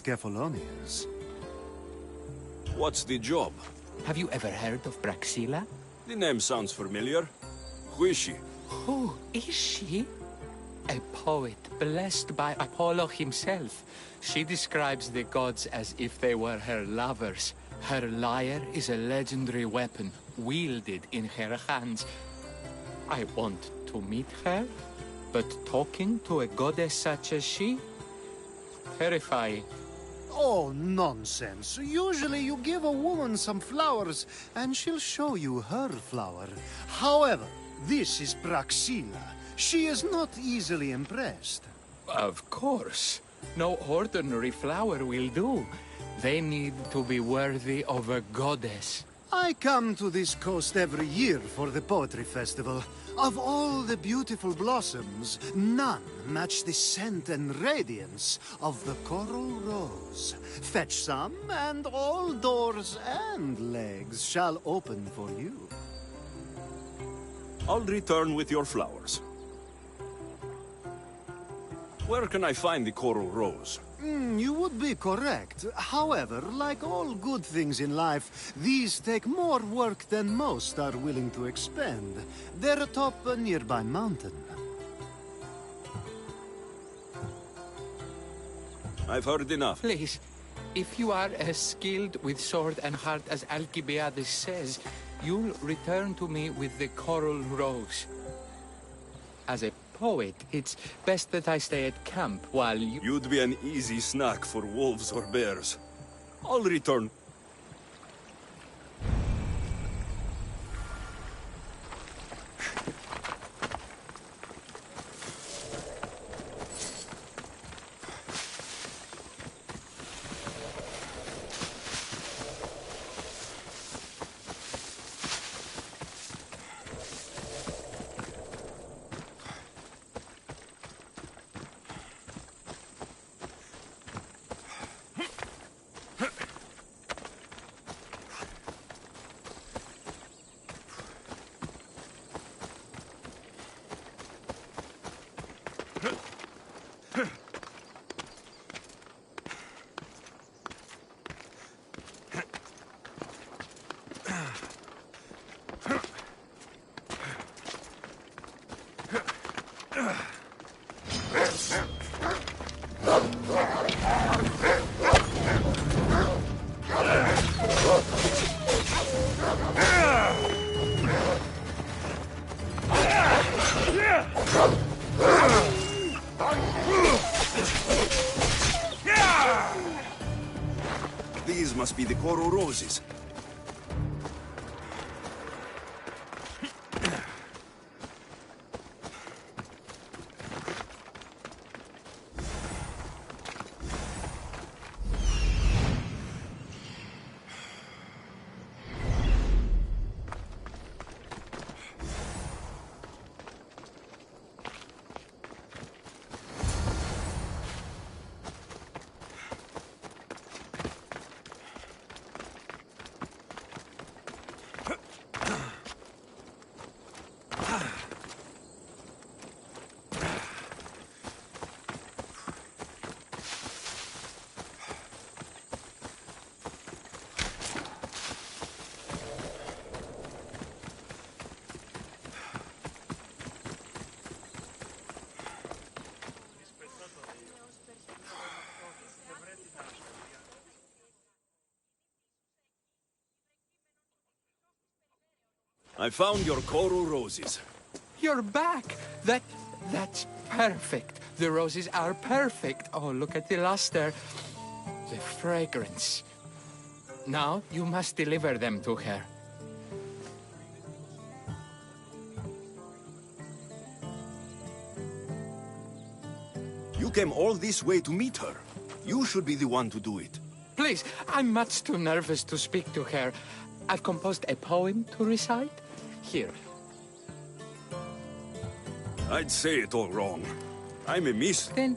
Kephalonians. What's the job? Have you ever heard of Praxila? The name sounds familiar. Who is she? Who is she? A poet blessed by Apollo himself. She describes the gods as if they were her lovers. Her lyre is a legendary weapon, wielded in her hands. I want to meet her, but talking to a goddess such as she? Terrifying. Oh, nonsense. Usually you give a woman some flowers, and she'll show you her flower. However, this is Praxila. She is not easily impressed. Of course. No ordinary flower will do. They need to be worthy of a goddess. I come to this coast every year for the Poetry Festival. Of all the beautiful blossoms, none match the scent and radiance of the coral rose. Fetch some, and all doors and legs shall open for you. I'll return with your flowers. Where can I find the coral rose? You would be correct. However, like all good things in life, these take more work than most are willing to expend. They're atop a nearby mountain. I've heard enough. Please, if you are as skilled with sword and heart as Alcibiades says, you'll return to me with the coral rose. As a poet, it's best that I stay at camp while you... You'd be an easy snack for wolves or bears. I'll return. These must be the coral roses. I found your coral roses. You're back! That's perfect. The roses are perfect. Oh, look at the luster. The fragrance. Now you must deliver them to her. You came all this way to meet her. You should be the one to do it. Please, I'm much too nervous to speak to her. I've composed a poem to recite. Here. I'd say it all wrong. I'm a miss. Then,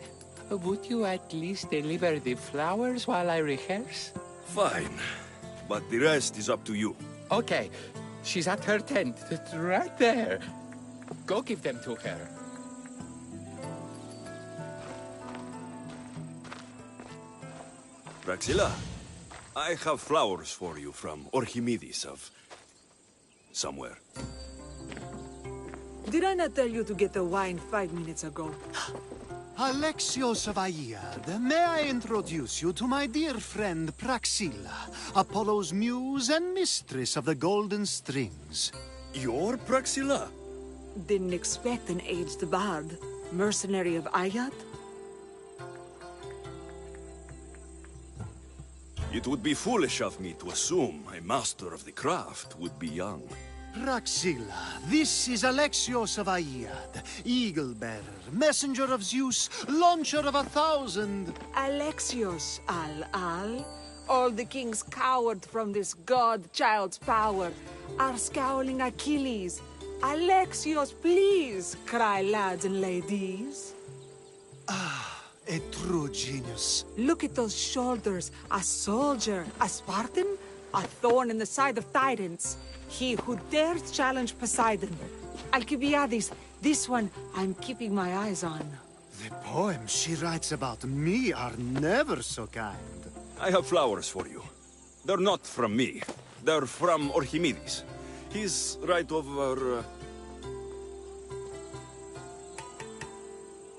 would you at least deliver the flowers while I rehearse? Fine. But the rest is up to you. Okay. She's at her tent. It's right there. Go give them to her. Praxilla, I have flowers for you from Archimedes of... somewhere. Did I not tell you to get the wine 5 minutes ago? Alexios of Aiad, may I introduce you to my dear friend Praxilla, Apollo's muse and mistress of the golden strings. You're Praxilla? Didn't expect an aged bard. Mercenary of Ayat? It would be foolish of me to assume a master of the craft would be young. Praxilla, this is Alexios of Aiad, Eagle-bearer, messenger of Zeus, launcher of 1,000... Alexios, Al-Al. All the kings cowered from this god-child's power. Our scowling Achilles. Alexios, please, cry lads and ladies. A true genius. Look at those shoulders. A soldier, a Spartan, a thorn in the side of tyrants. He who dares challenge Poseidon. Alcibiades, this one I'm keeping my eyes on. The poems she writes about me are never so kind. I have flowers for you. They're not from me. They're from Archimedes. He's right over...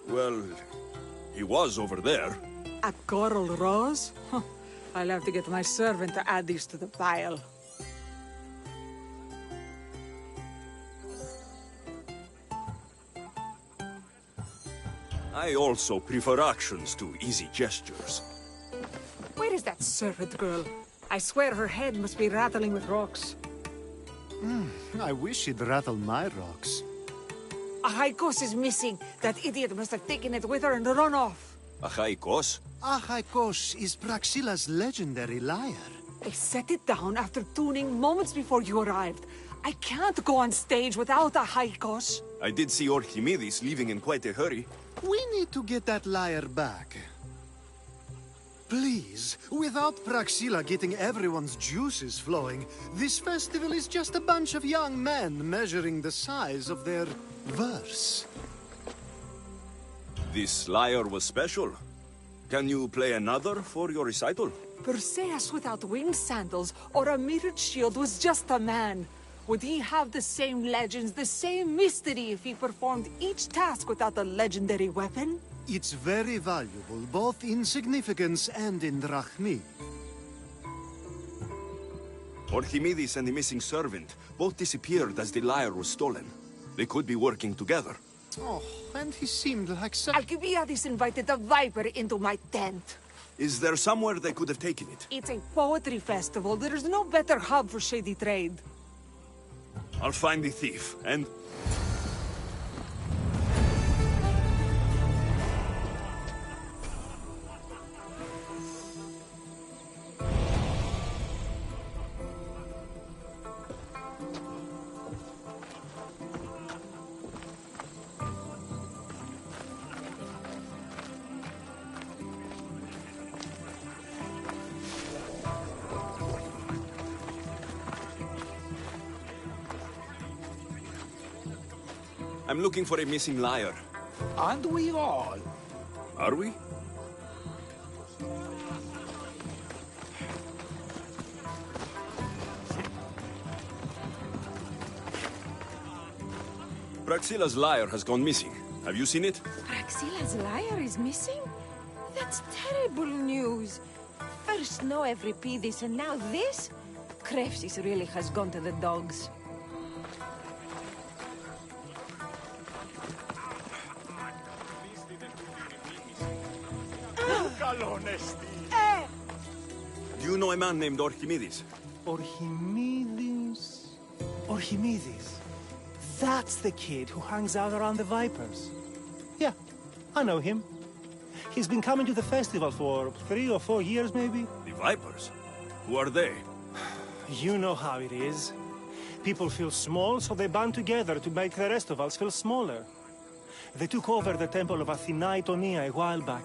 Well, he was over there. A coral rose? Huh. I'll have to get my servant to add these to the pile. I also prefer actions to easy gestures. Where is that servant girl? I swear her head must be rattling with rocks. I wish she'd rattle my rocks. Achaikos is missing. That idiot must have taken it with her and run off. Achaikos? Achaikos is Praxilla's legendary lyre. I set it down after tuning moments before you arrived. I can't go on stage without Achaikos. I did see Archimedes leaving in quite a hurry. We need to get that lyre back. Please, without Praxilla getting everyone's juices flowing, this festival is just a bunch of young men measuring the size of their verse. This lyre was special. Can you play another for your recital? Perseus without winged sandals or a mirrored shield was just a man. Would he have the same legends, the same mystery if he performed each task without a legendary weapon? It's very valuable, both in significance and in drachmi. Archimedes and the missing servant both disappeared as the lyre was stolen. They could be working together. Oh, and he seemed like such... Alcibiades invited the Viper into my tent. Is there somewhere they could have taken it? It's a poetry festival. There's no better hub for shady trade. I'll find the thief, and... I'm looking for a missing lyre. Aren't we all? Are we? Praxilla's lyre has gone missing. Have you seen it? Praxilla's lyre is missing? That's terrible news. First no Euripides and now this? Krefsis really has gone to the dogs. Do you know a man named Archimedes? Archimedes? Archimedes. That's the kid who hangs out around the Vipers. Yeah, I know him. He's been coming to the festival for 3 or 4 years, maybe. The Vipers? Who are they? You know how it is. People feel small, so they band together to make the rest of us feel smaller. They took over the temple of Athena Itonia a while back.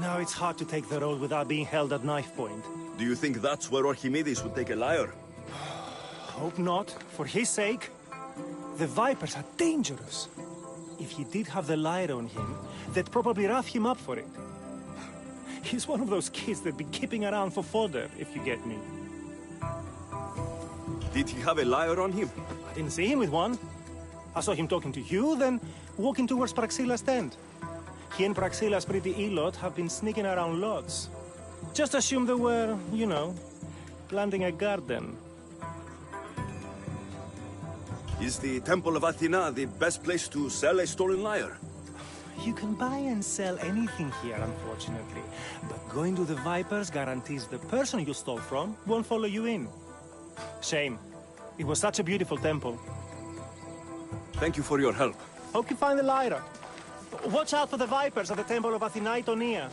Now it's hard to take the road without being held at knife point. Do you think that's where Archimedes would take a lyre? Hope not, for his sake. The Vipers are dangerous. If he did have the lyre on him, they'd probably rough him up for it. He's one of those kids that be keeping around for fodder, if you get me. Did he have a lyre on him? I didn't see him with one. I saw him talking to you, then walking towards Praxilla's tent. He and Praxilla's pretty Elot have been sneaking around lots. Just assume they were, you know, planting a garden. Is the Temple of Athena the best place to sell a stolen lyre? You can buy and sell anything here, unfortunately. But going to the Vipers guarantees the person you stole from won't follow you in. Shame. It was such a beautiful temple. Thank you for your help. Hope you find the lyre. Watch out for the Vipers at the Temple of Athena Tonia.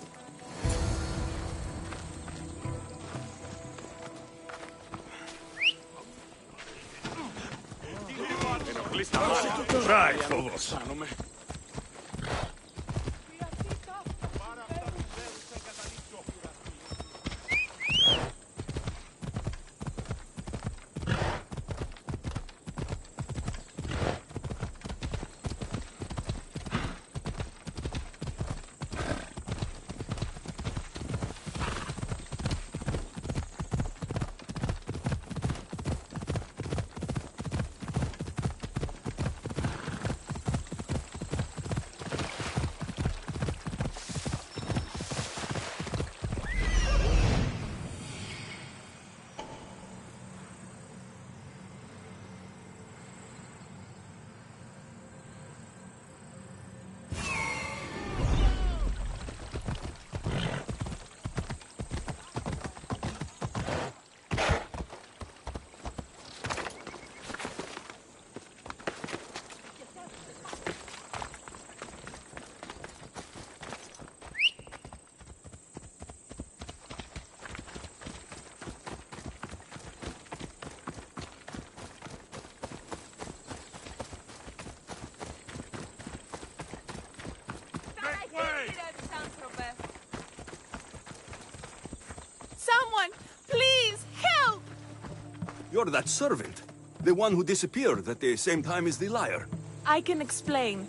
Right, Phobos. Someone, please, help! You're that servant. The one who disappeared at the same time as the lyre. I can explain.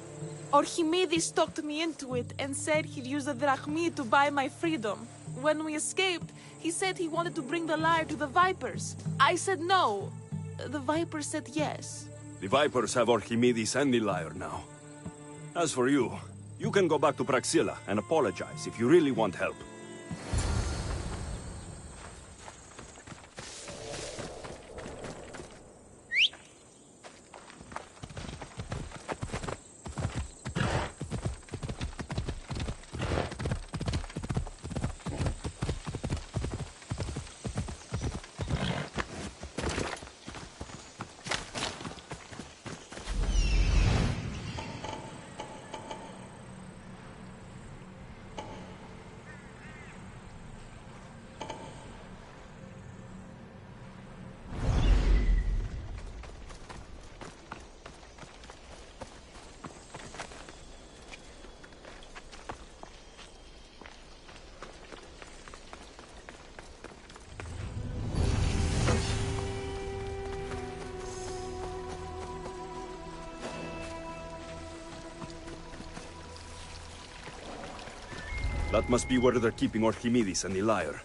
Archimedes talked me into it and said he'd use the drachmi to buy my freedom. When we escaped, he said he wanted to bring the lyre to the Vipers. I said no. The Vipers said yes. The Vipers have Archimedes and the lyre now. As for you, you can go back to Praxilla and apologize if you really want help. That must be where they're keeping Archimedes and the lyre.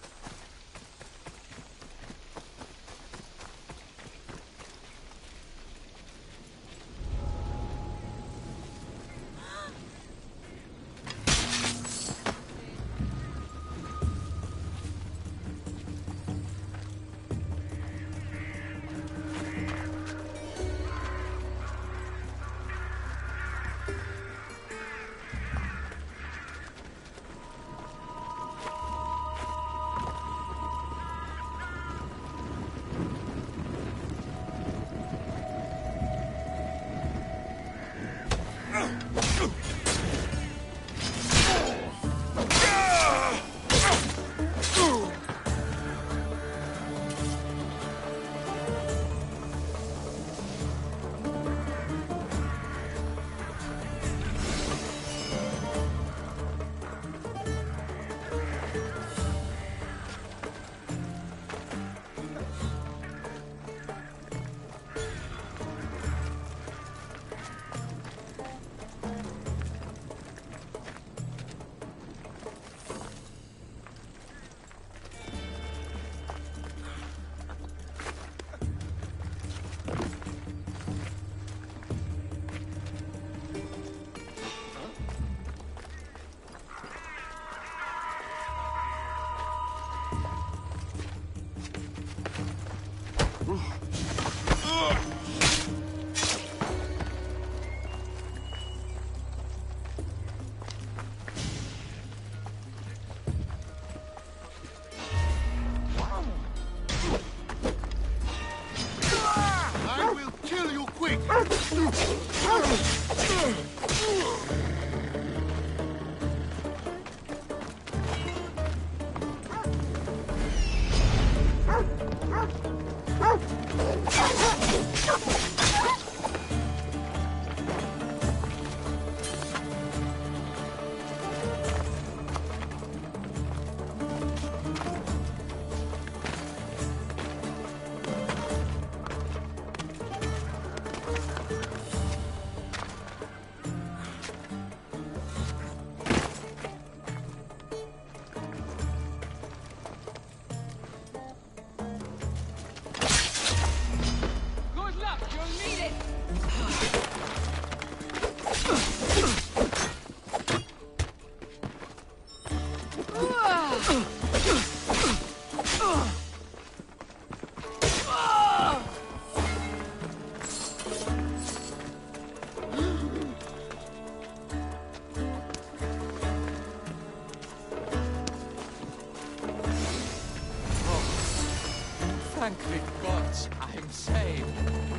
Thank the gods, I'm saved.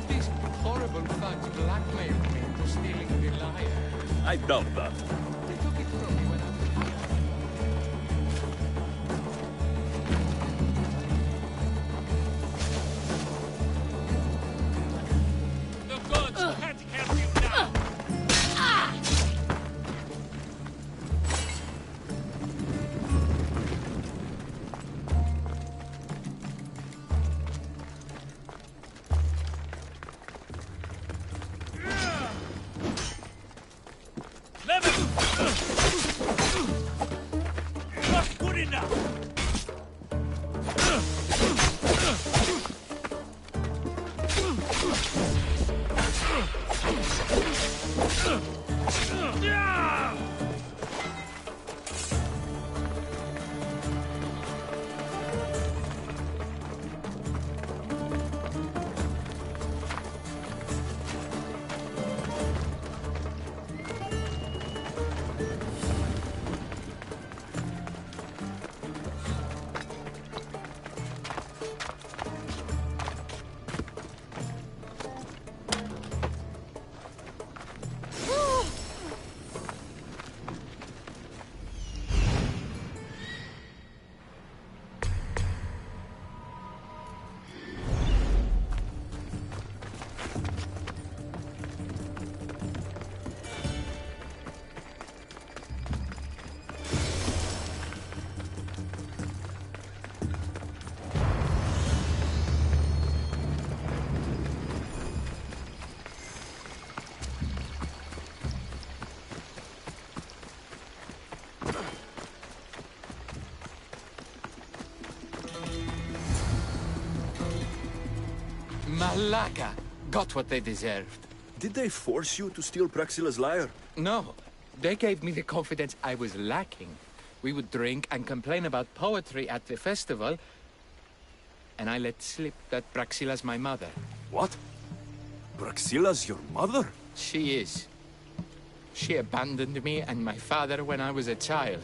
These horrible thugs blackmailed me into stealing the lyre. I doubt that. They took it from me when I was young. The gods can't help you now! Not good enough! Malaka got what they deserved. Did they force you to steal Praxila's lyre? No, they gave me the confidence I was lacking. We would drink and complain about poetry at the festival, and I let slip that Praxila's my mother. What? Praxila's your mother? She is. She abandoned me and my father when I was a child.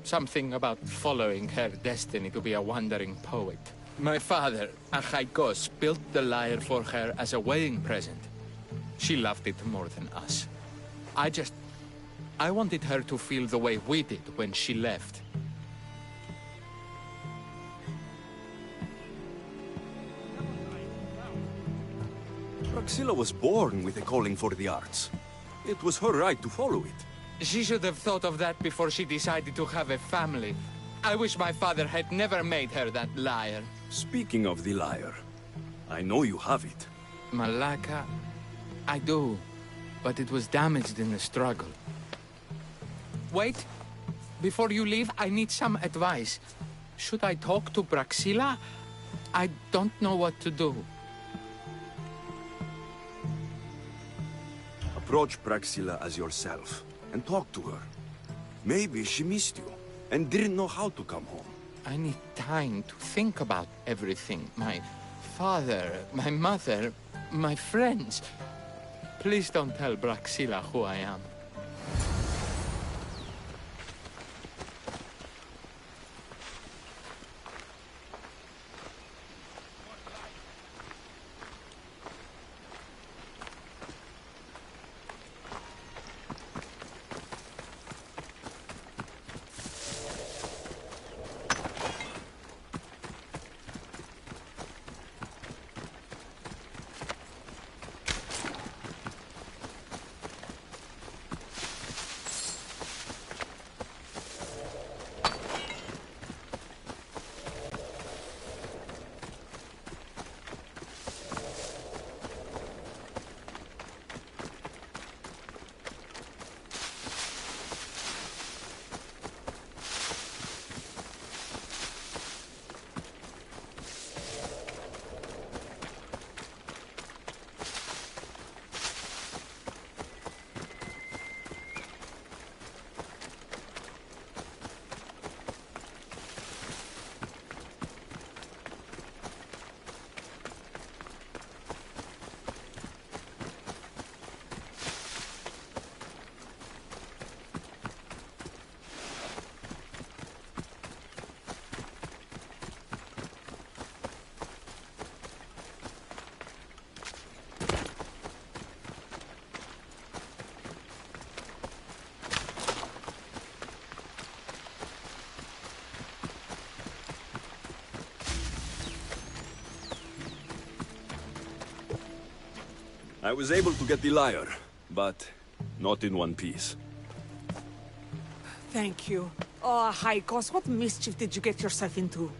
Something about following her destiny to be a wandering poet. My father, Achaikos, built the lyre for her as a wedding present. She loved it more than us. I wanted her to feel the way we did when she left. Praxila was born with a calling for the arts. It was her right to follow it. She should have thought of that before she decided to have a family. I wish my father had never made her that lyre. Speaking of the lyre, I know you have it. Malaka, I do, but it was damaged in the struggle. Wait, before you leave, I need some advice. Should I talk to Praxila? I don't know what to do. Approach Praxila as yourself and talk to her. Maybe she missed you and didn't know how to come home. I need time to think about everything. My father, my mother, my friends. Please don't tell Praxila who I am. I was able to get the lyre, but not in one piece. Thank you. Oh, Haikos, what mischief did you get yourself into?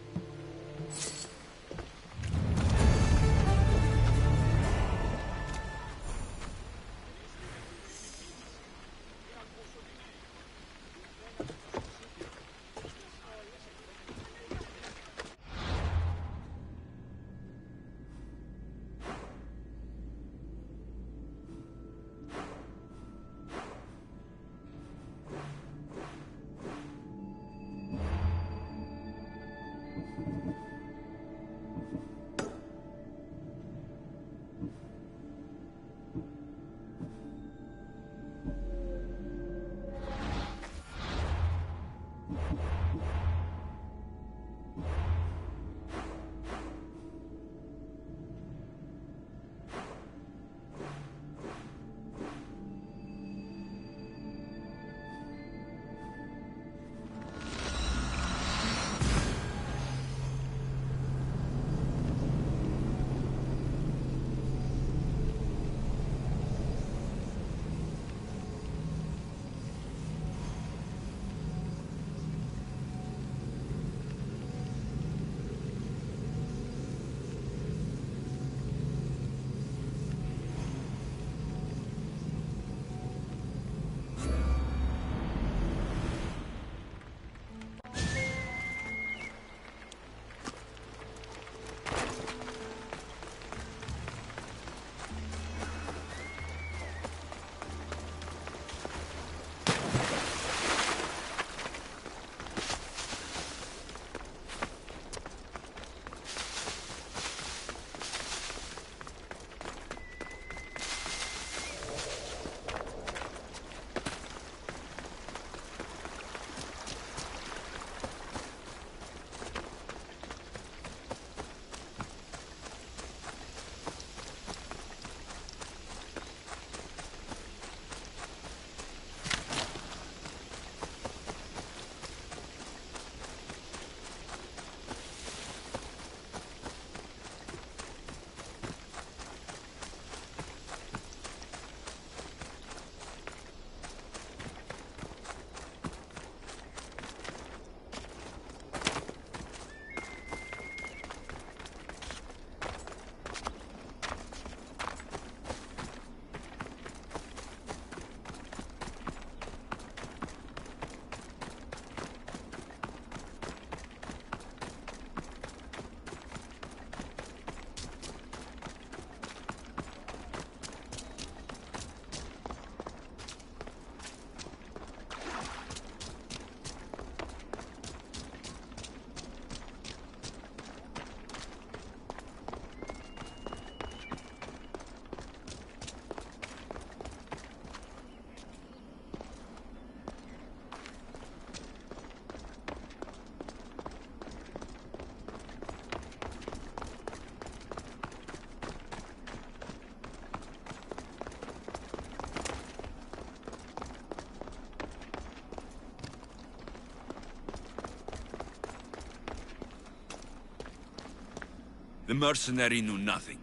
The mercenary knew nothing.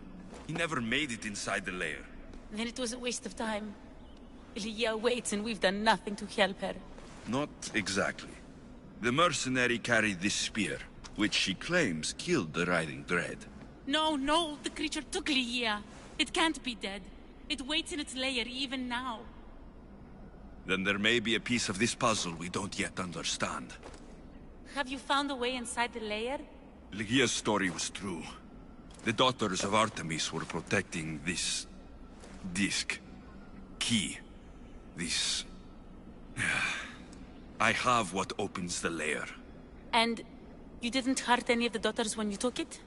He never made it inside the lair. Then it was a waste of time. Lygia waits and we've done nothing to help her. Not exactly. The mercenary carried this spear, which she claims killed the riding dread. No, the creature took Lygia. It can't be dead. It waits in its lair even now. Then there may be a piece of this puzzle we don't yet understand. Have you found a way inside the lair? Lygia's story was true. The daughters of Artemis were protecting this... disc. Key. This... I have what opens the lair. And you didn't hurt any of the daughters when you took it?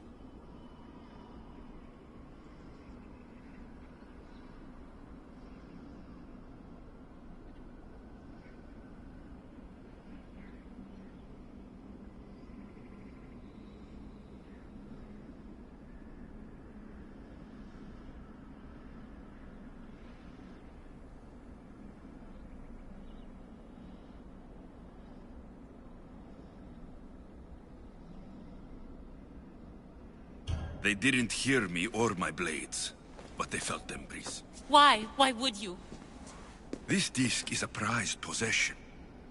They didn't hear me or my blades. but they felt them, Breeze. Why? Why would you? This disc is a prized possession.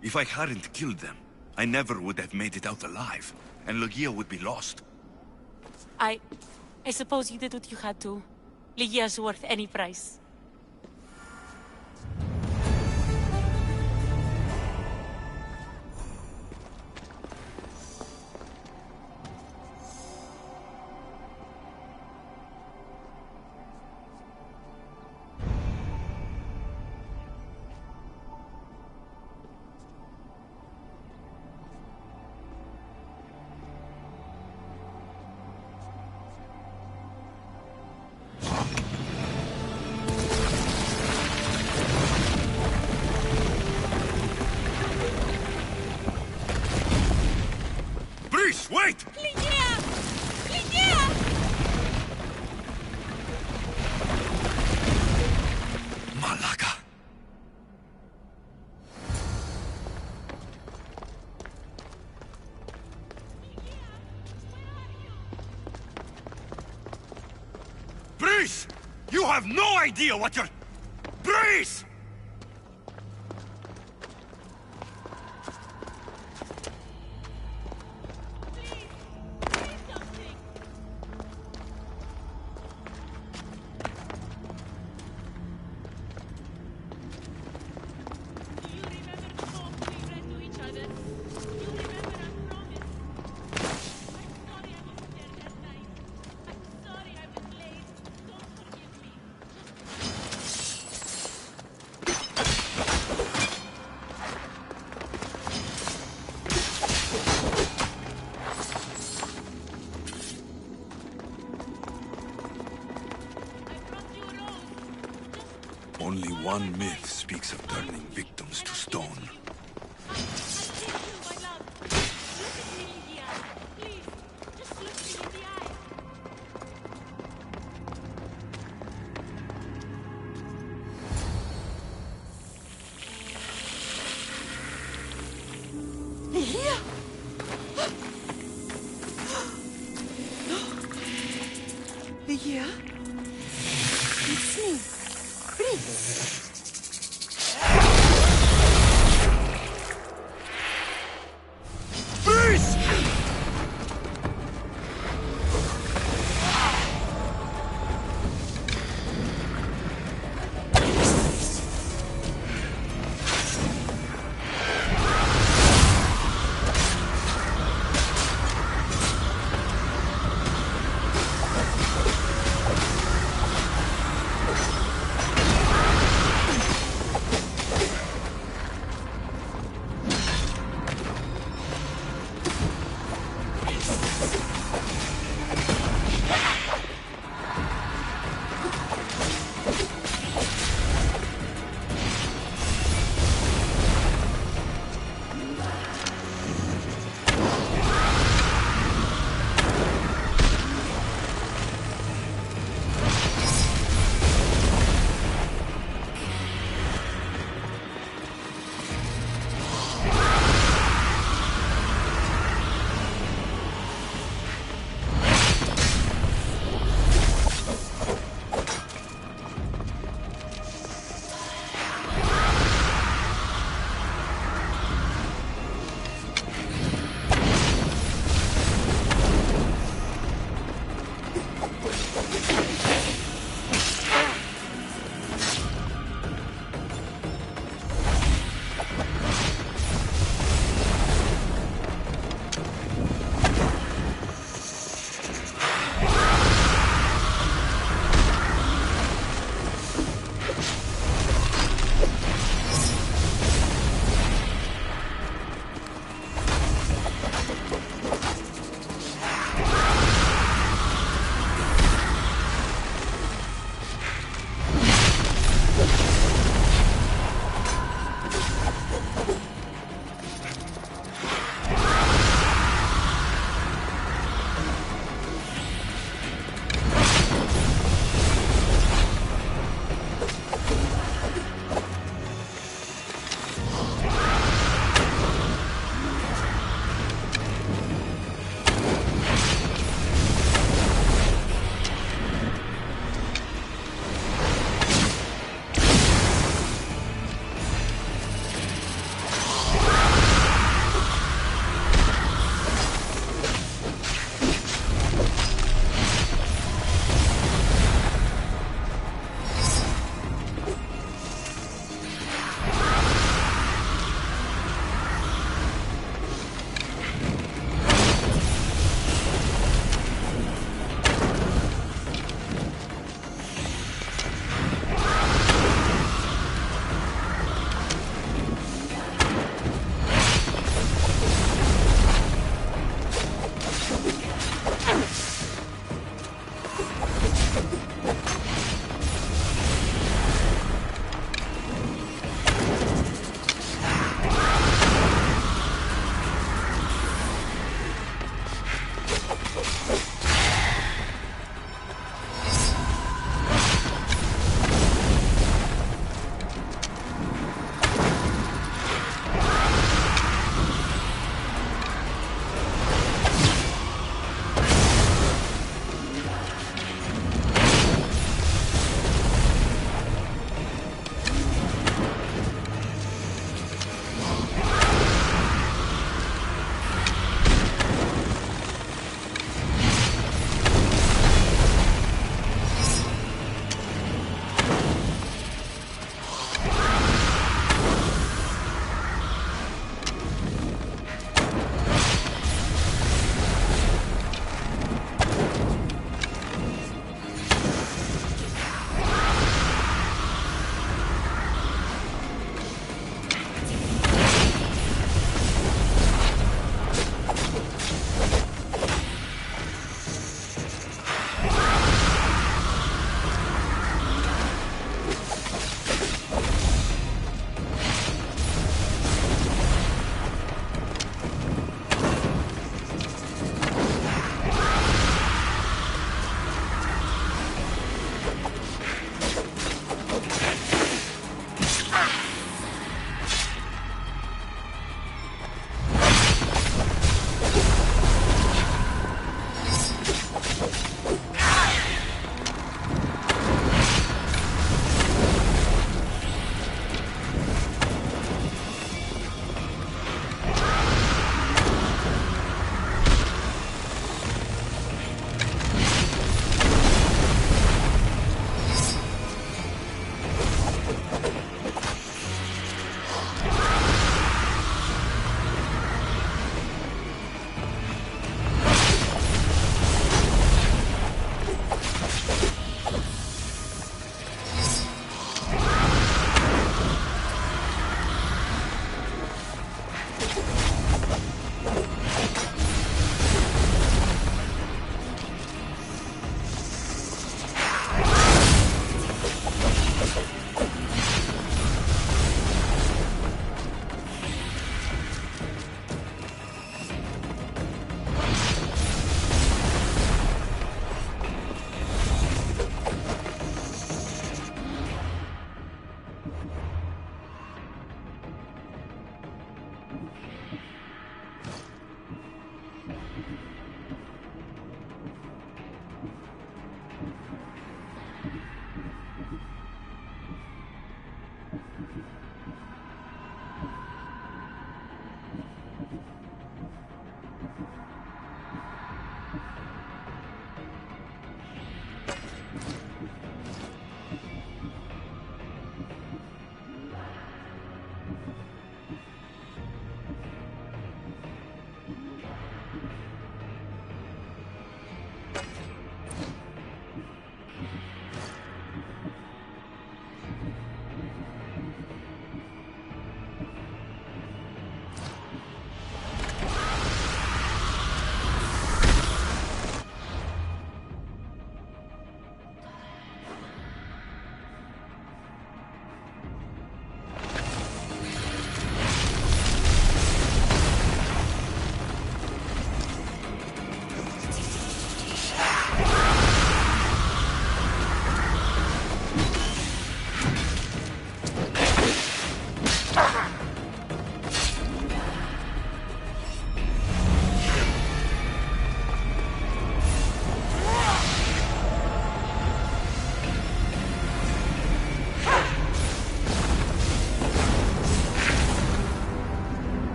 If I hadn't killed them, I never would have made it out alive, and Logia would be lost. I suppose you did what you had to. Ligia's worth any price. Wait! Ligia! Ligia! Malaga! Breeze! You have no idea what you're... Breeze! Only one myth speaks of turning victims to stone. Ligia? It's me. Breeze.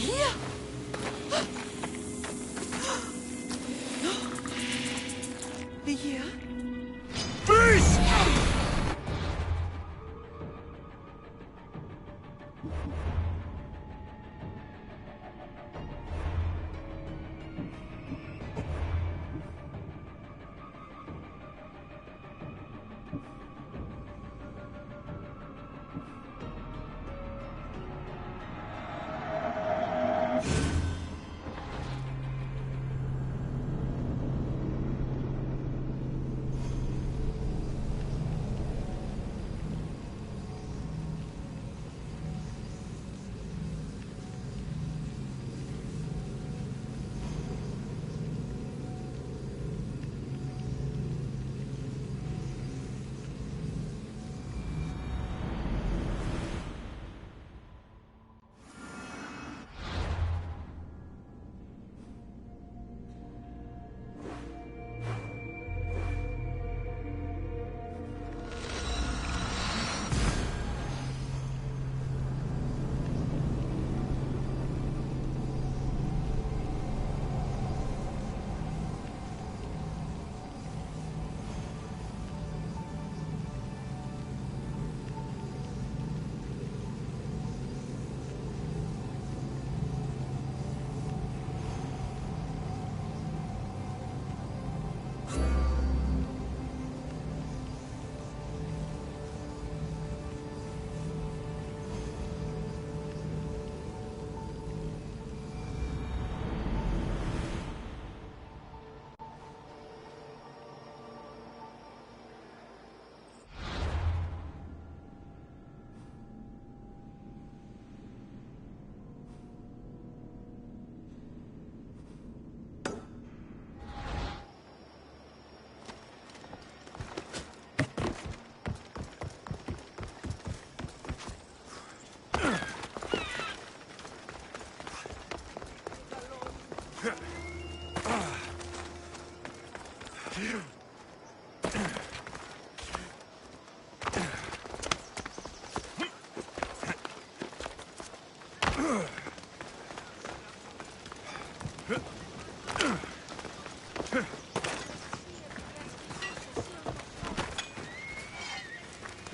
here? Here? Freeze!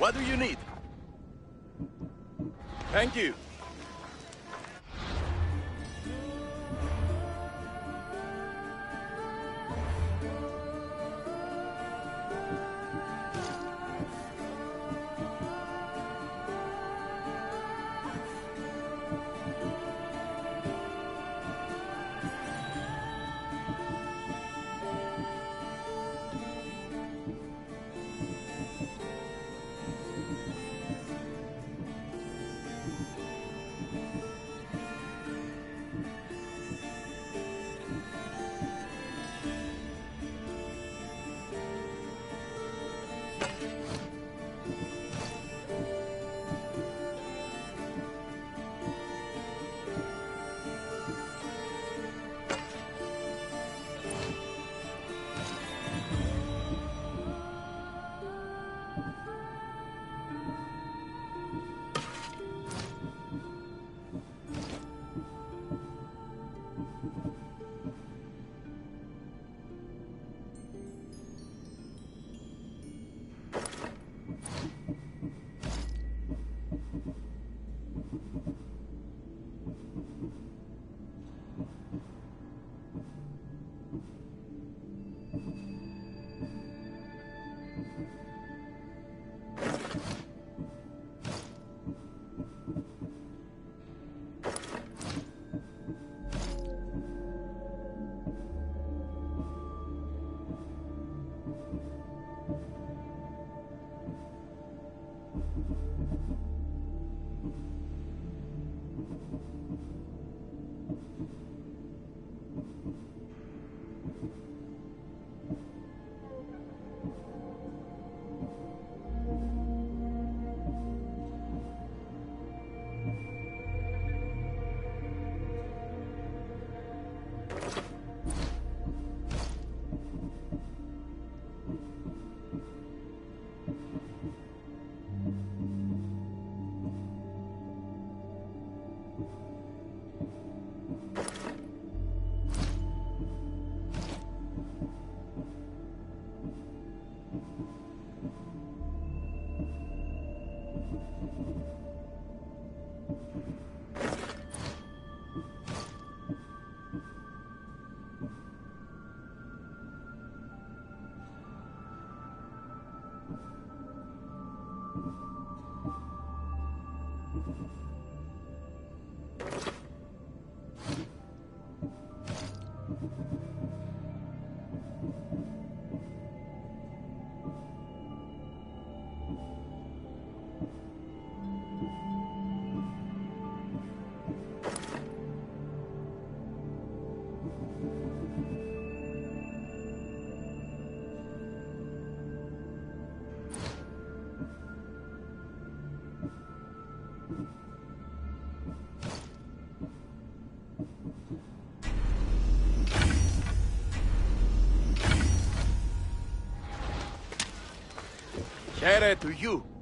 What do you need? Thank you. Here to you.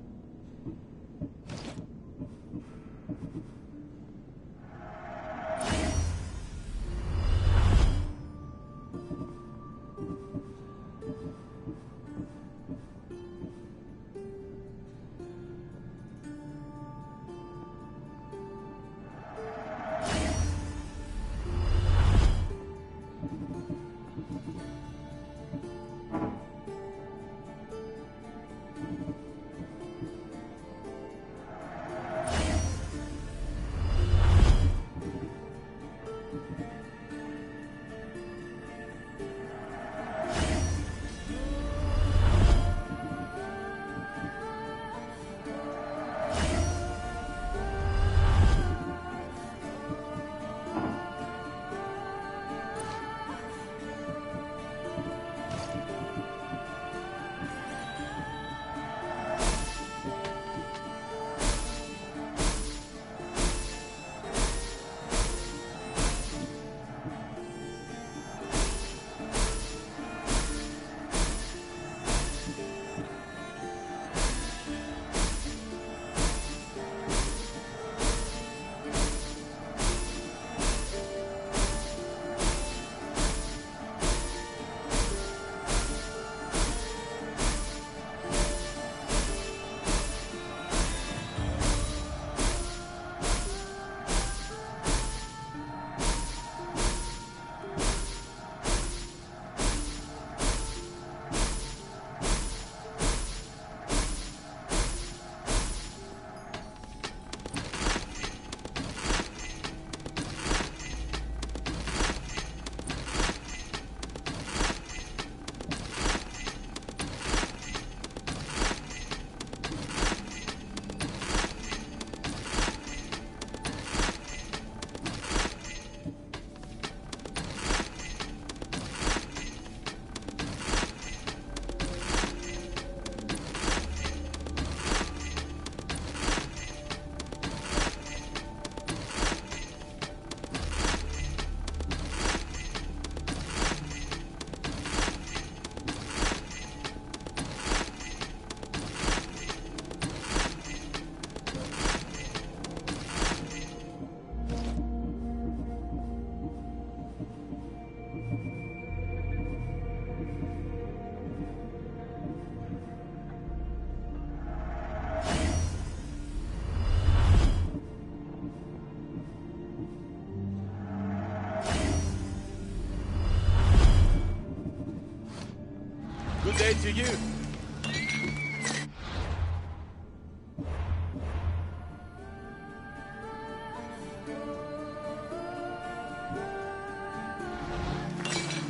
Good day to you.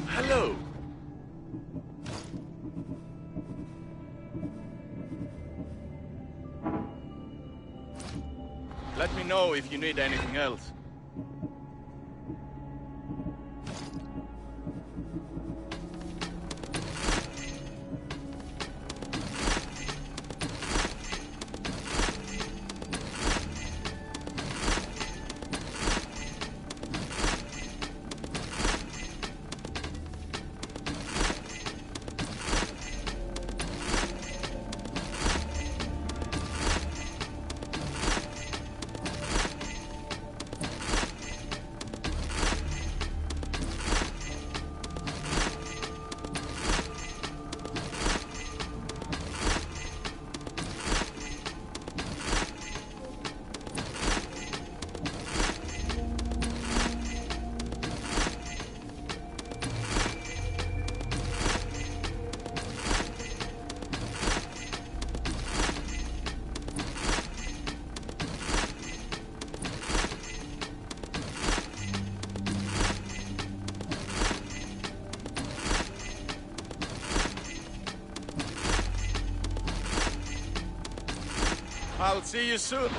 Hello. Let me know if you need anything else. I'll see you soon.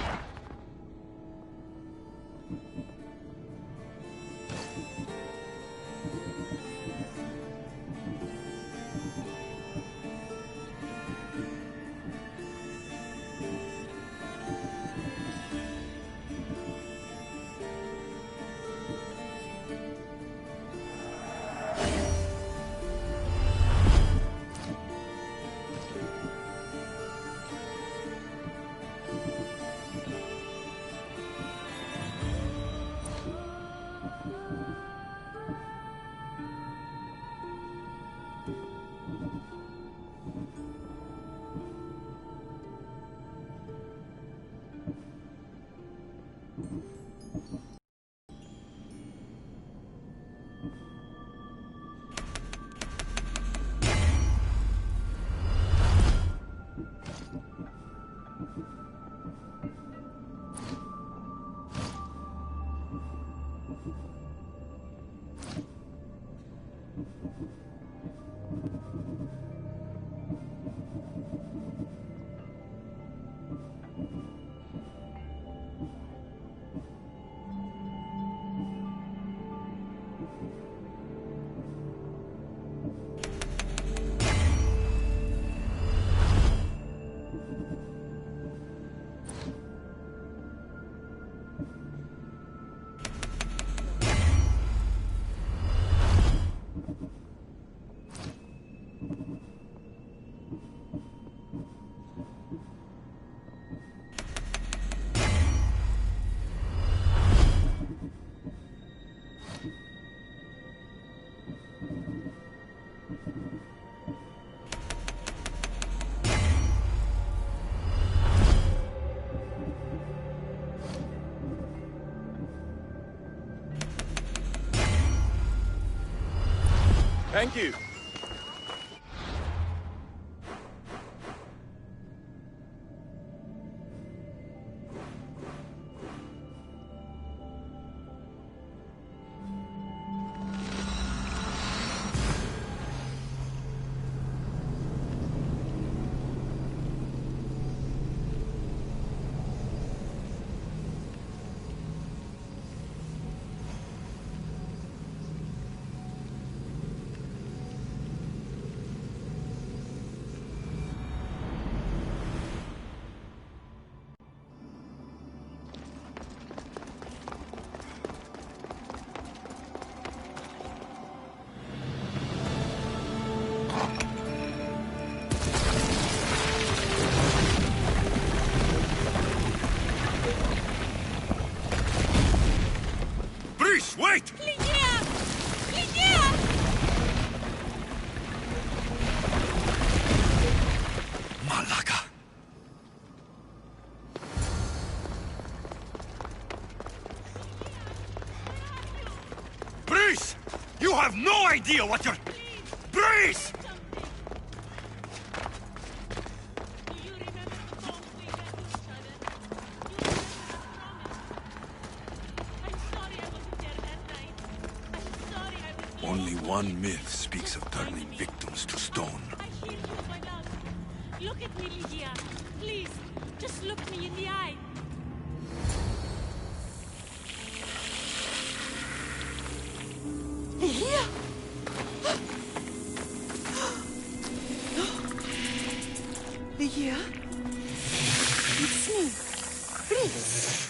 Thank you. Wait! Ligia! Ligia! Malaga. Breeze! You have no idea what you're... Breeze! Only one myth speaks of turning victims to stone. I hear you, my love. Look at me, Ligia. Please, just look me in the eye. Ligia? Ligia? It's me. Please.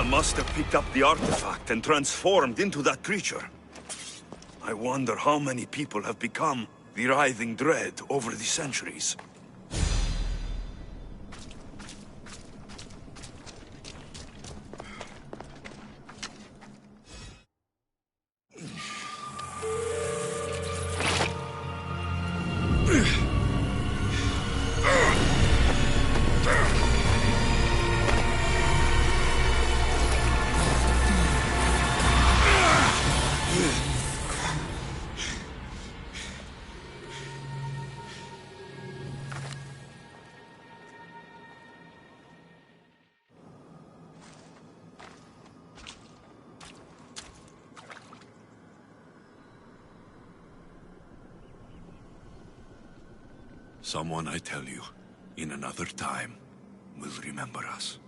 Krixia must have picked up the artifact and transformed into that creature. I wonder how many people have become the writhing dread over the centuries. Someone, I tell you, in another time, will remember us.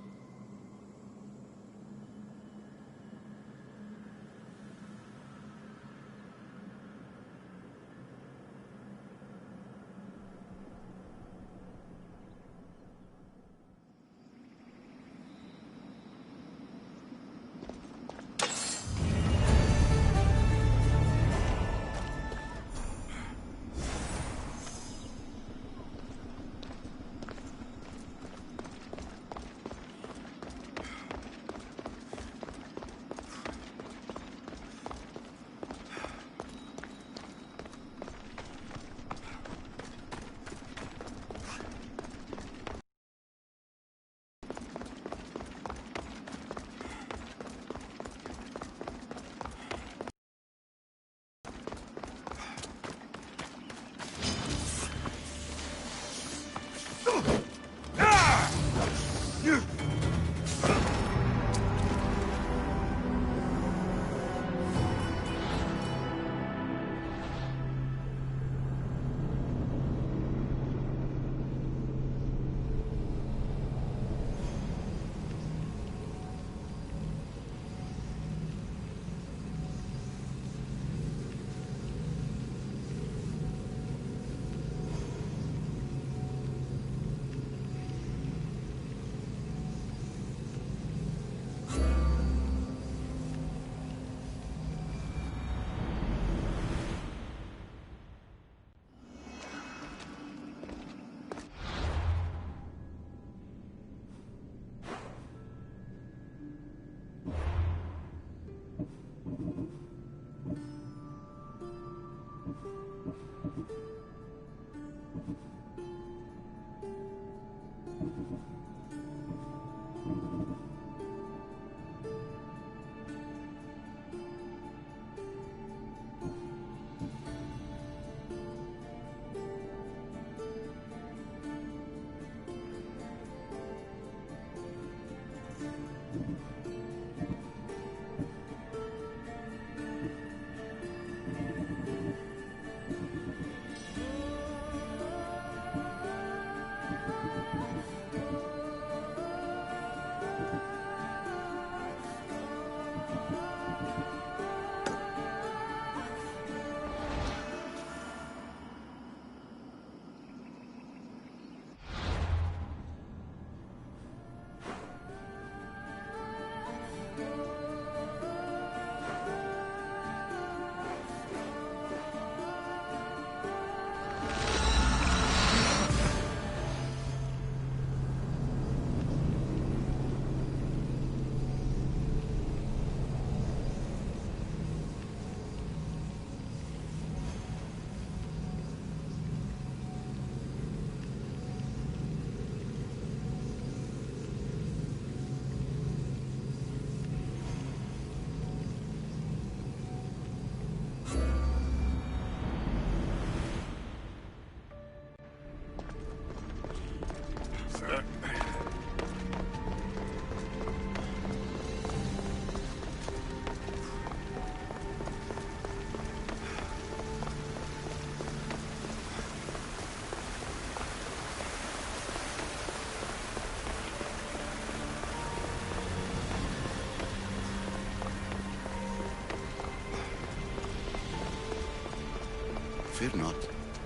Fear not.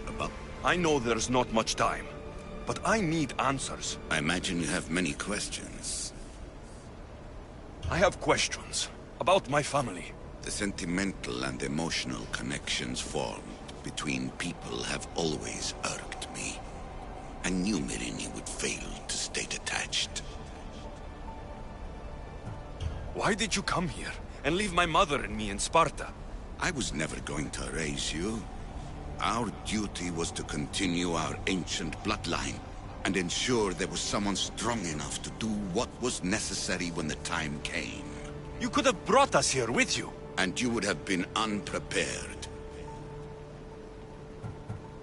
Above. I know there's not much time, but I need answers. I imagine you have many questions. I have questions about my family. The sentimental and emotional connections formed between people have always irked me. I knew Myrini would fail to stay detached. Why did you come here and leave my mother and me in Sparta? I was never going to erase you. Our duty was to continue our ancient bloodline and ensure there was someone strong enough to do what was necessary when the time came. You could have brought us here with you. And you would have been unprepared.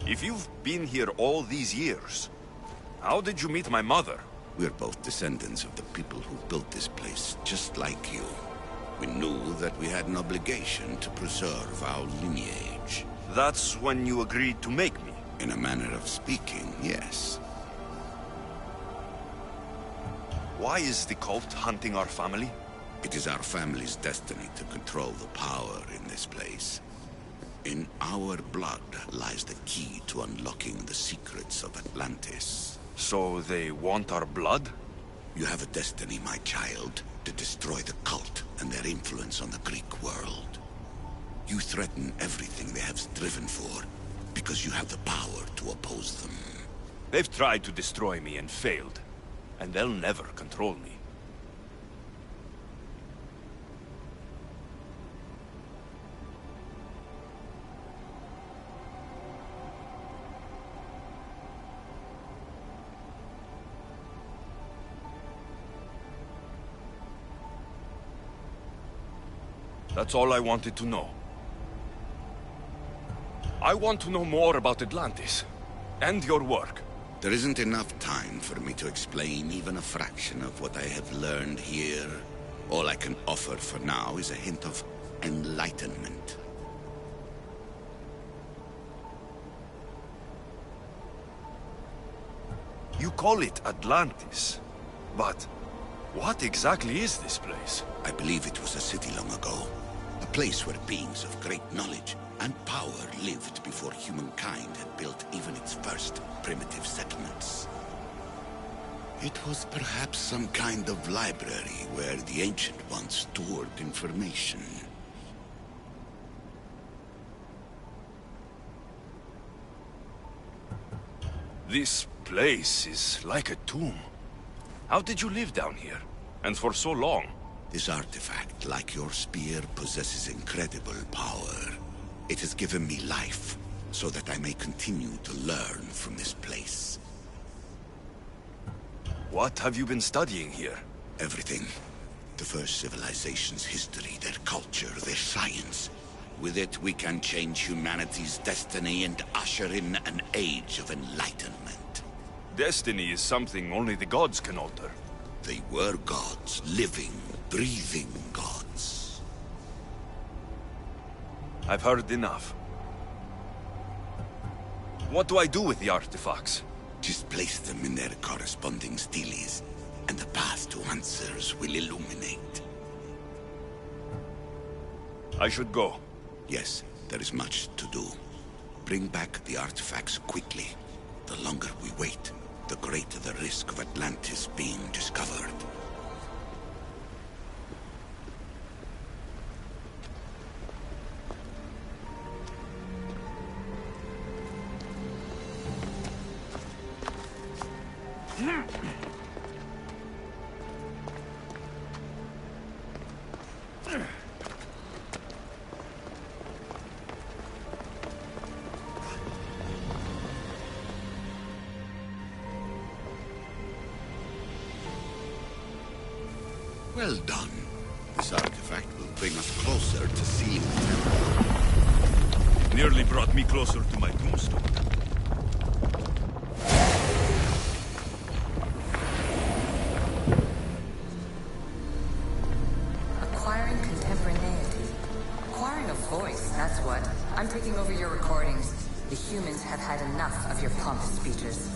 If you've been here all these years, how did you meet my mother? We're both descendants of the people who built this place, just like you. We knew that we had an obligation to preserve our lineage. That's when you agreed to make me? In a manner of speaking, yes. Why is the cult hunting our family? It is our family's destiny to control the power in this place. In our blood lies the key to unlocking the secrets of Atlantis. So they want our blood? You have a destiny, my child, to destroy the cult and their influence on the Greek world. You threaten everything they have striven for, because you have the power to oppose them. They've tried to destroy me and failed, and they'll never control me. That's all I wanted to know. I want to know more about Atlantis, and your work. There isn't enough time for me to explain even a fraction of what I have learned here. All I can offer for now is a hint of enlightenment. You call it Atlantis, but what exactly is this place? I believe it was a city long ago. A place where beings of great knowledge and power lived before humankind had built even its first primitive settlements. It was perhaps some kind of library where the Ancient Ones stored information. This place is like a tomb. How did you live down here? And for so long? This artifact, like your spear, possesses incredible power. It has given me life, so that I may continue to learn from this place. What have you been studying here? Everything. The first civilization's history, their culture, their science. With it, we can change humanity's destiny and usher in an age of enlightenment. Destiny is something only the gods can alter. They were gods, living, breathing gods. I've heard enough. What do I do with the artifacts? Just place them in their corresponding steles, and the path to answers will illuminate. I should go. Yes, there is much to do. Bring back the artifacts quickly. The longer we wait, the greater the risk of Atlantis being discovered. Well done. This artifact will bring us closer to seeing the temple. Nearly brought me closer to my tombstone. Acquiring contemporaneity. Acquiring a voice, that's what. I'm taking over your recordings. The humans have had enough of your pompous speeches.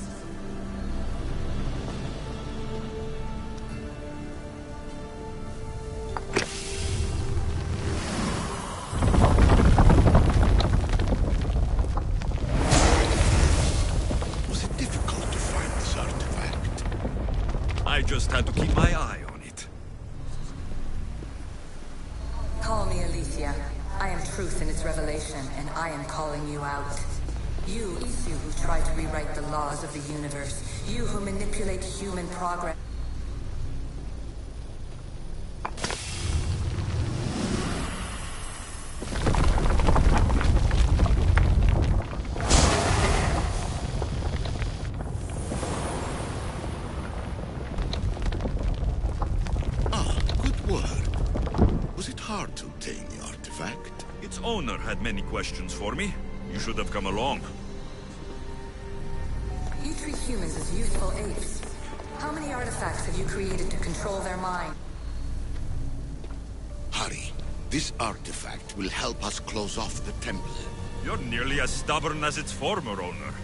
I just had to keep my eye on it. revelation, and I am calling you out. You who try to rewrite the laws of the universe. You who manipulate human progress. Hard to obtain the artifact. Its owner had many questions for me. You should have come along. You treat humans as useful apes. How many artifacts have you created to control their mind? Hurry. This artifact will help us close off the temple. You're nearly as stubborn as its former owner.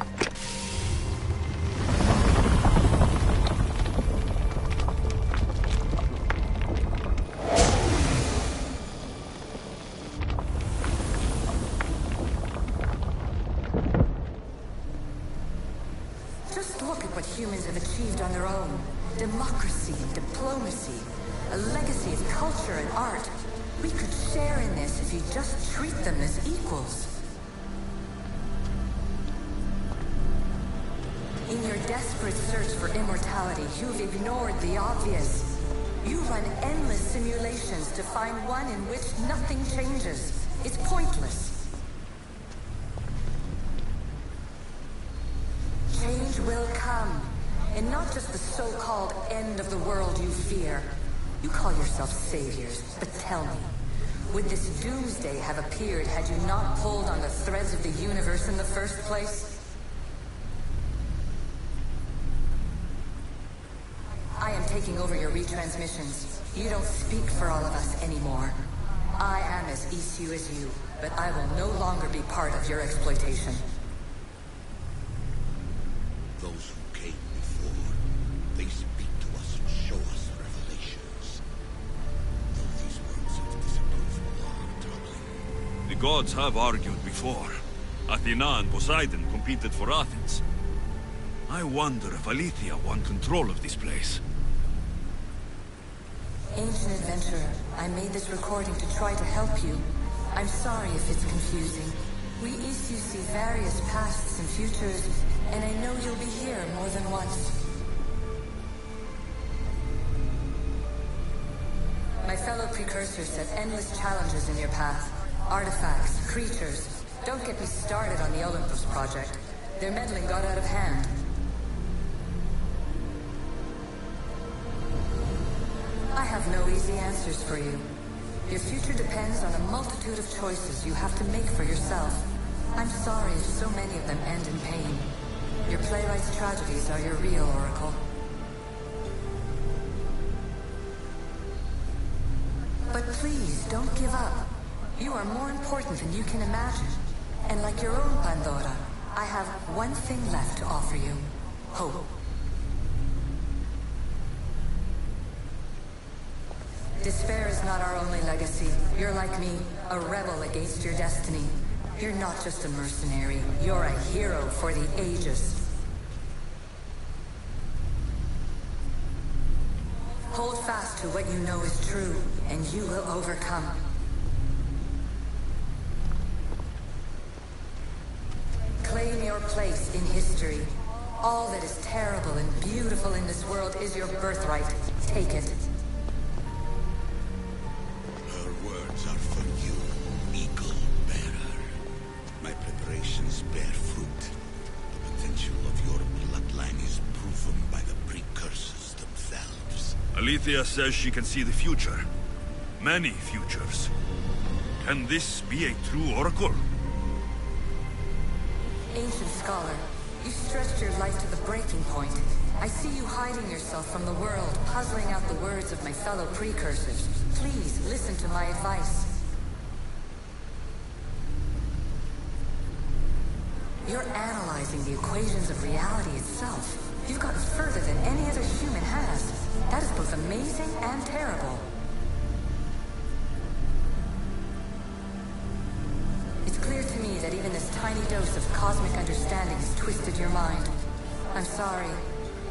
Humans have achieved on their own. Democracy and diplomacy. A legacy of culture and art. We could share in this if you just treat them as equals. In your desperate search for immortality, you've ignored the obvious. You run endless simulations to find one in which nothing changes. It's pointless. Change will come, and not just the so-called end of the world you fear. You call yourself saviors, but tell me, would this doomsday have appeared had you not pulled on the threads of the universe in the first place? I am taking over your retransmissions. You don't speak for all of us anymore. I am as Isu as you, but I will no longer be part of your exploitation. Those who came before, they speak to us and show us revelations. Though these words of disapproval are troubling. The gods have argued before. Athena and Poseidon competed for Athens. I wonder if Aletheia won control of this place. Ancient adventurer, I made this recording to try to help you. I'm sorry if it's confusing. We Isu see various pasts and futures, and I know you'll be here more than once. My fellow precursors set endless challenges in your path. Artifacts, creatures. Don't get me started on the Olympus project. Their meddling got out of hand. I have no easy answers for you. Your future depends on a multitude of choices you have to make for yourself. I'm sorry if so many of them end in pain. Your playwright's tragedies are your real oracle. But please, don't give up. You are more important than you can imagine. And like your own Pandora, I have one thing left to offer you. Hope. Despair is not our only legacy. You're like me, a rebel against your destiny. You're not just a mercenary, you're a hero for the ages. Hold fast to what you know is true, and you will overcome. Claim your place in history. All that is terrible and beautiful in this world is your birthright. Take it. Her words are for you, eagle bearer. My preparations bear fruit. The potential of your bloodline is proven by the precursors themselves. Aletheia says she can see the future. Many futures. Can this be a true oracle? Ancient scholar, you stretched your life to the breaking point. I see you hiding yourself from the world, puzzling out the words of my fellow precursors. Please, listen to my advice. You're analyzing the equations of reality itself. You've gotten further than any other human has. That is both amazing and terrible. It's clear to me that even this tiny dose of cosmic understanding has twisted your mind. I'm sorry.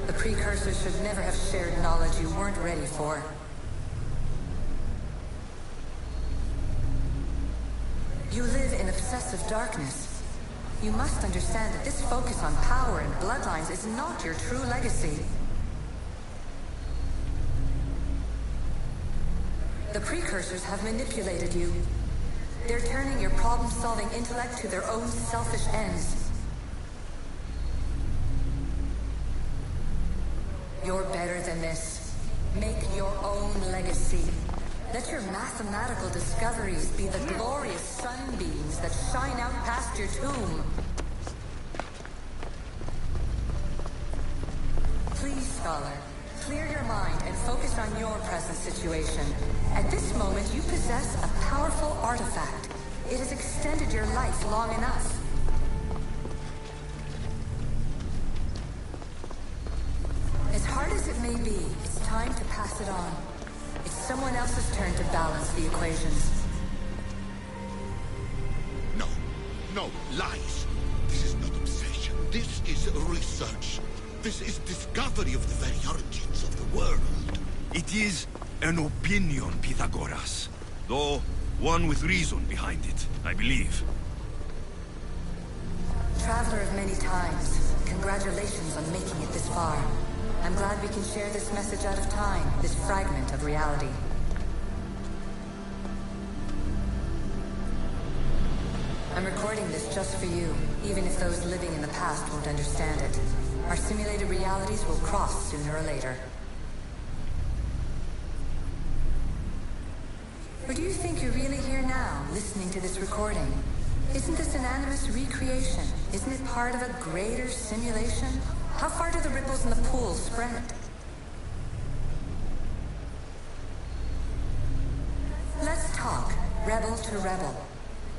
The precursors should never have shared knowledge you weren't ready for. You live in a excessive darkness. You must understand that this focus on power and bloodlines is not your true legacy. The precursors have manipulated you. They're turning your problem-solving intellect to their own selfish ends. You're better than this. Make your own legacy. Let your mathematical discoveries be the glorious sunbeams that shine out past your tomb. Please, Scholar, clear your mind and focus on your present situation. At this moment, you possess a powerful artifact. It has extended your life long enough. As hard as it may be, it's time to pass it on. It's someone else's turn to balance the equations. No. No, lies. This is not obsession. This is research. This is discovery of the very origins of the world. It is an opinion, Pythagoras. Though, one with reason behind it, I believe. Traveler of many times, congratulations on making it this far. I'm glad we can share this message out of time, this fragment of reality. I'm recording this just for you, even if those living in the past won't understand it. Our simulated realities will cross sooner or later. Or do you think you're really here now, listening to this recording? Isn't this an animus recreation? Isn't it part of a greater simulation? How far do the ripples in the pool spread? Let's talk, rebel to rebel.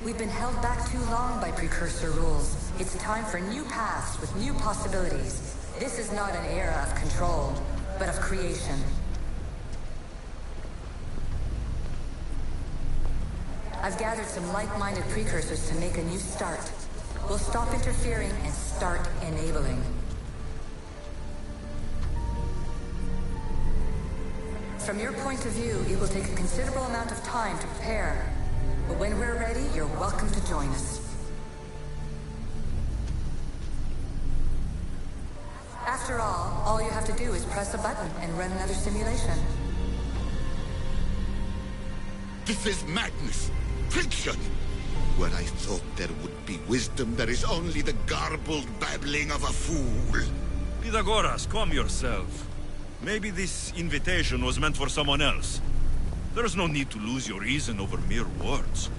We've been held back too long by precursor rules. It's time for new paths with new possibilities. This is not an era of control, but of creation. I've gathered some like-minded precursors to make a new start. We'll stop interfering and start enabling. From your point of view, it will take a considerable amount of time to prepare. But when we're ready, you're welcome to join us. After all you have to do is press a button and run another simulation. This is madness. Fiction. Where I thought there would be wisdom, there is only the garbled babbling of a fool. Pythagoras, calm yourself. Maybe this invitation was meant for someone else. There's no need to lose your reason over mere words.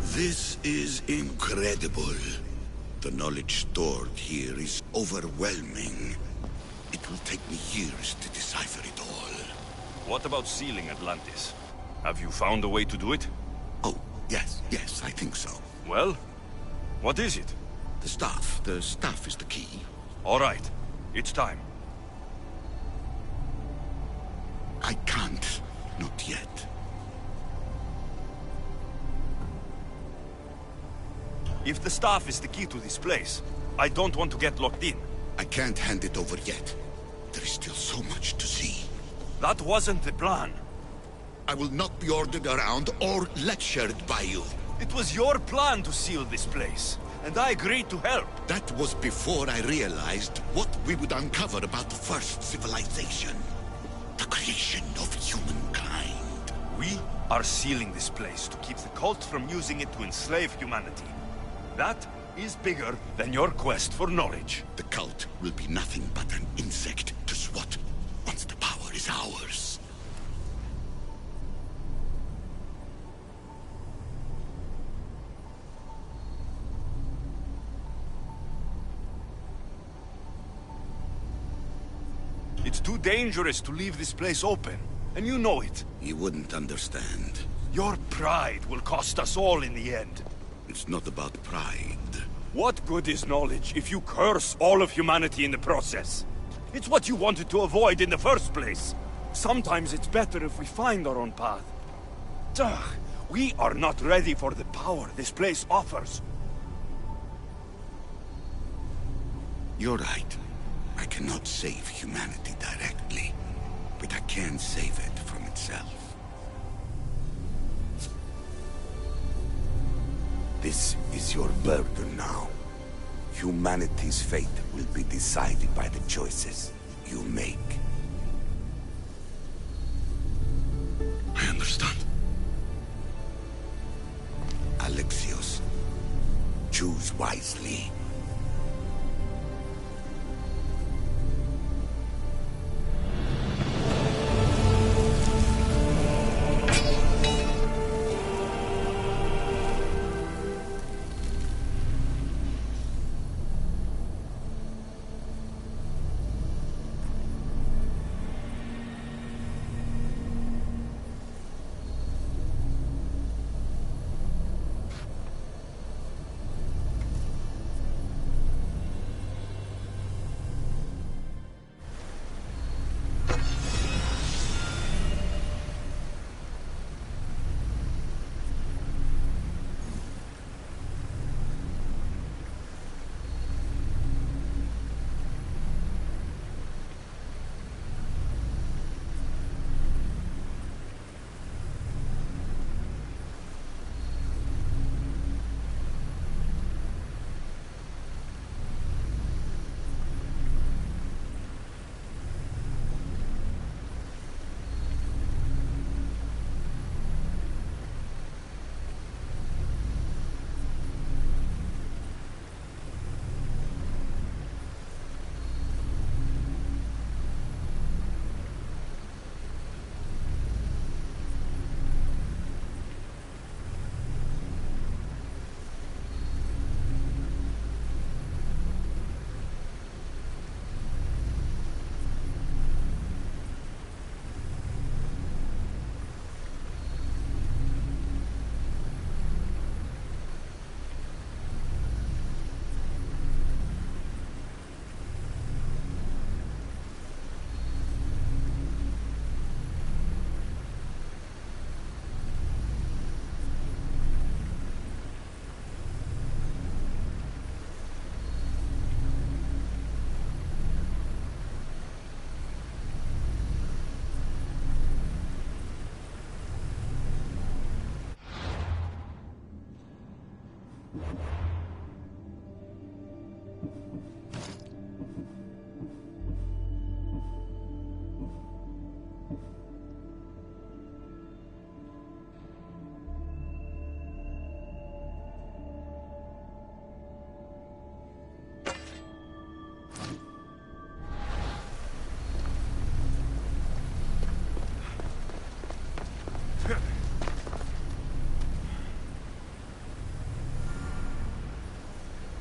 This is incredible. The knowledge stored here is overwhelming. It will take me years to decipher it all. What about sealing Atlantis? Have you found a way to do it? Oh, yes, I think so. Well, what is it? The staff. The staff is the key. All right, it's time. I can't. Not yet. If the staff is the key to this place, I don't want to get locked in. I can't hand it over yet. There is still so much to see. That wasn't the plan. I will not be ordered around or lectured by you. It was your plan to seal this place, and I agreed to help. That was before I realized what we would uncover about the first civilization. The creation of humankind. We are sealing this place to keep the cult from using it to enslave humanity. That is bigger than your quest for knowledge. The cult will be nothing but an insect to swat once the power is ours. It's too dangerous to leave this place open, and you know it. You wouldn't understand. Your pride will cost us all in the end. It's not about pride. What good is knowledge if you curse all of humanity in the process? It's what you wanted to avoid in the first place. Sometimes it's better if we find our own path. Ugh, we are not ready for the power this place offers. You're right. I cannot save humanity directly, but I can save it from itself. This is your burden now. Humanity's fate will be decided by the choices you make. I understand. Alexios, choose wisely.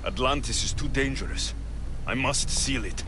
Atlantis is too dangerous. I must seal it.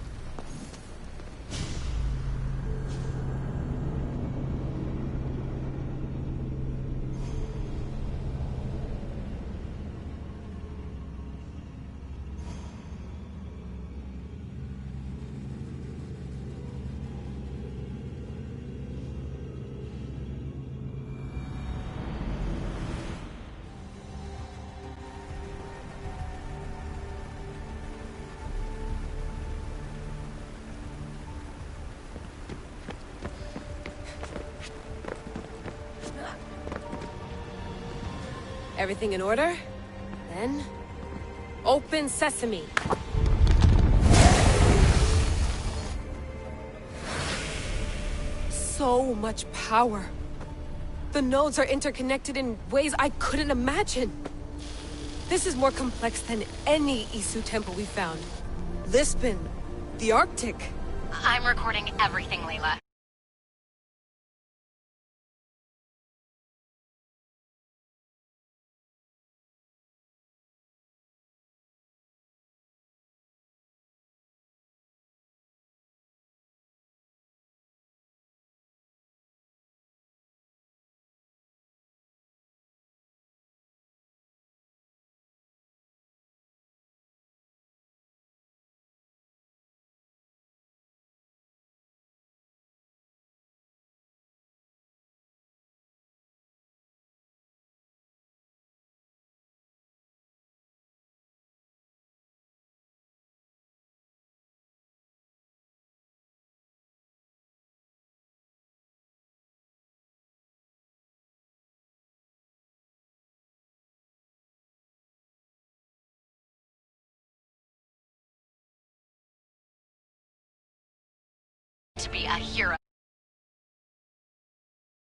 Everything in order? Then... open sesame! So much power! The nodes are interconnected in ways I couldn't imagine! This is more complex than any Isu temple we found. Lisbon, the Arctic. I'm recording everything, Layla. to be a hero.